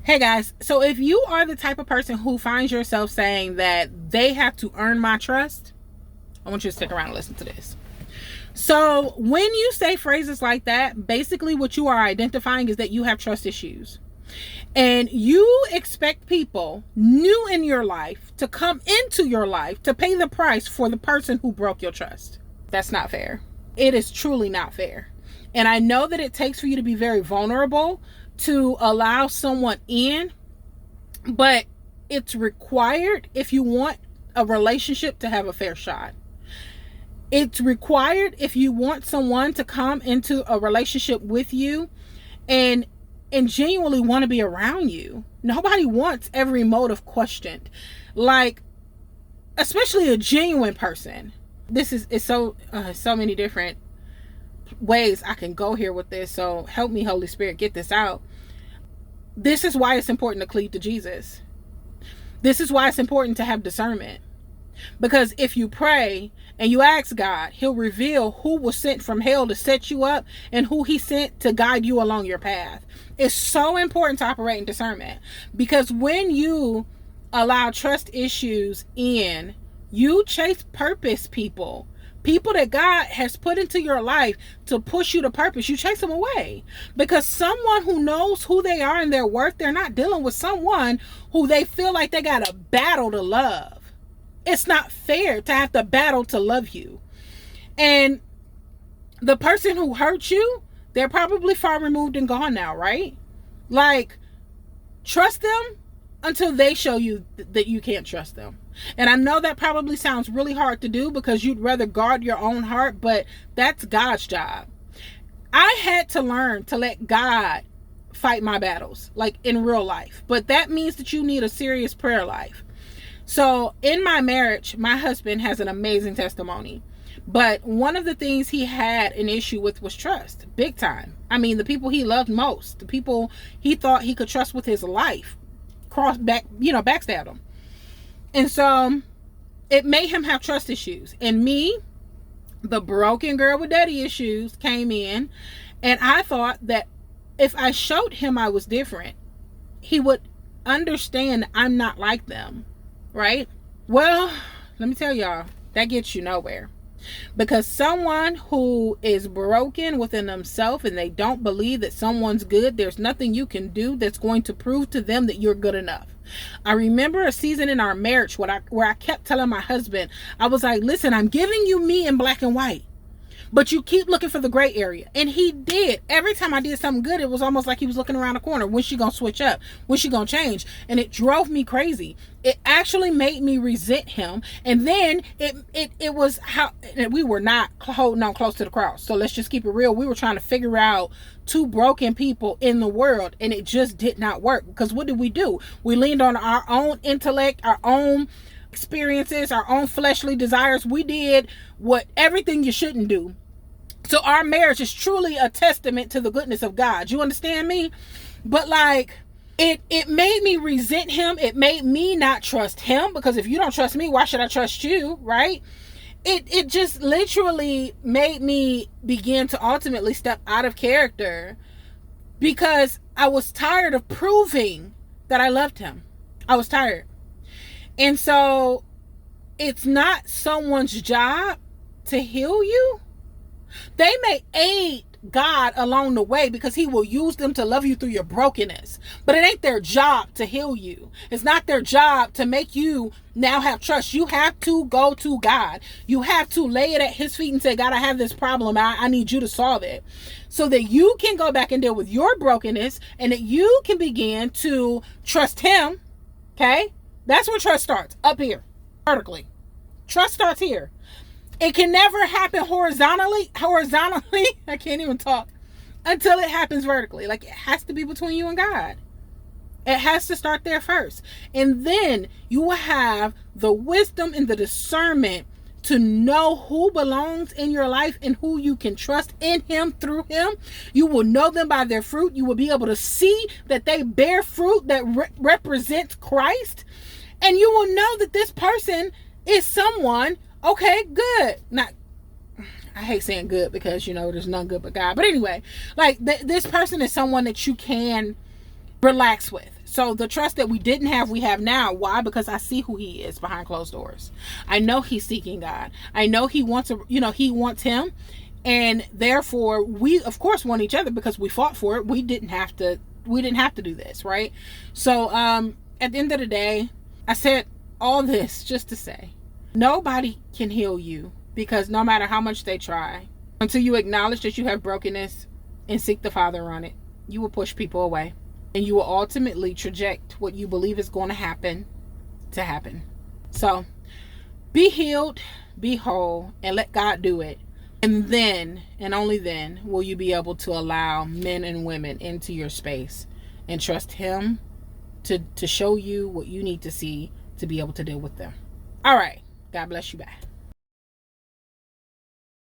Hey guys, so if you are the type of person who finds yourself saying that they have to earn my trust, I want you to stick around and listen to this. So when you say phrases like that, basically what you are identifying is that you have trust issues. And you expect people new in your life to come into your life to pay the price for the person who broke your trust. That's not fair. It is truly not fair. And I know that it takes for you to be very vulnerable to allow someone in, but it's required if you want a relationship to have a fair shot. It's required if you want someone to come into a relationship with you and genuinely want to be around you. Nobody wants every motive questioned. Like, especially a genuine person. This is so many different ways I can go here with this. So help me, Holy Spirit, get this out. This is why it's important to cleave to Jesus. This is why it's important to have discernment. Because if you pray and you ask God, he'll reveal who was sent from hell to set you up and who he sent to guide you along your path. It's so important to operate in discernment, because when you allow trust issues in, you chase purpose people that God has put into your life to push you to purpose. You chase them away, because someone who knows who they are and their worth, they're not dealing with someone who they feel like they got to battle to love. It's not fair to have to battle to love you. And the person who hurt you, they're probably far removed and gone now, right? Like, trust them until they show you that you can't trust them. And I know that probably sounds really hard to do because you'd rather guard your own heart, but that's God's job. I had to learn to let God fight my battles, like in real life. But that means that you need a serious prayer life. So in my marriage, my husband has an amazing testimony. But one of the things he had an issue with was trust, big time. I mean, the people he loved most, the people he thought he could trust with his life, backstabbed him. And so it made him have trust issues. And me, the broken girl with daddy issues, came in, and I thought that if I showed him I was different, he would understand I'm not like them, right? Well, let me tell y'all, that gets you nowhere. Because someone who is broken within themselves and they don't believe that someone's good, there's nothing you can do that's going to prove to them that you're good enough. I remember a season in our marriage where I kept telling my husband, I was like, listen, I'm giving you me in black and white, but you keep looking for the gray area. And he did. Every time I did something good, it was almost like he was looking around the corner. When's she gonna switch up? When's she gonna change? And it drove me crazy. It actually made me resent him. And then it was how we were not holding on close to the cross. So let's just keep it real. We were trying to figure out two broken people in the world, and it just did not work. Because what did we do? We leaned on our own intellect, our own experiences, our own fleshly desires. We did everything you shouldn't do. So our marriage is truly a testament to the goodness of God. You understand me? But like, it made me resent him. It made me not trust him, because if you don't trust me, why should I trust you? Right? It just literally made me begin to ultimately step out of character, because I was tired of proving that I loved him. I was tired. And so it's not someone's job to heal you. They may aid God along the way because he will use them to love you through your brokenness. But it ain't their job to heal you. It's not their job to make you now have trust. You have to go to God. You have to lay it at his feet and say, God, I have this problem. I need you to solve it, so that you can go back and deal with your brokenness and that you can begin to trust him. Okay? That's where trust starts, up here, vertically. Trust starts here. It can never happen horizontally, I can't even talk, until it happens vertically. Like, it has to be between you and God. It has to start there first. And then you will have the wisdom and the discernment to know who belongs in your life and who you can trust in him, through him. You will know them by their fruit. You will be able to see that they bear fruit that represents Christ. And you will know that this person is someone. Okay, good. Not, I hate saying good because, there's none good but God. But anyway, like this person is someone that you can relax with. So the trust that we didn't have, we have now. Why? Because I see who he is behind closed doors. I know he's seeking God. I know he wants he wants him. And therefore we of course want each other because we fought for it. We didn't have to do this, right? So at the end of the day, I said all this just to say, nobody can heal you, because no matter how much they try, until you acknowledge that you have brokenness and seek the Father on it, you will push people away. And you will ultimately traject what you believe is going to happen. So be healed, be whole, and let God do it. And then, and only then, will you be able to allow men and women into your space and trust him to show you what you need to see to be able to deal with them. All right. God bless you. Bye.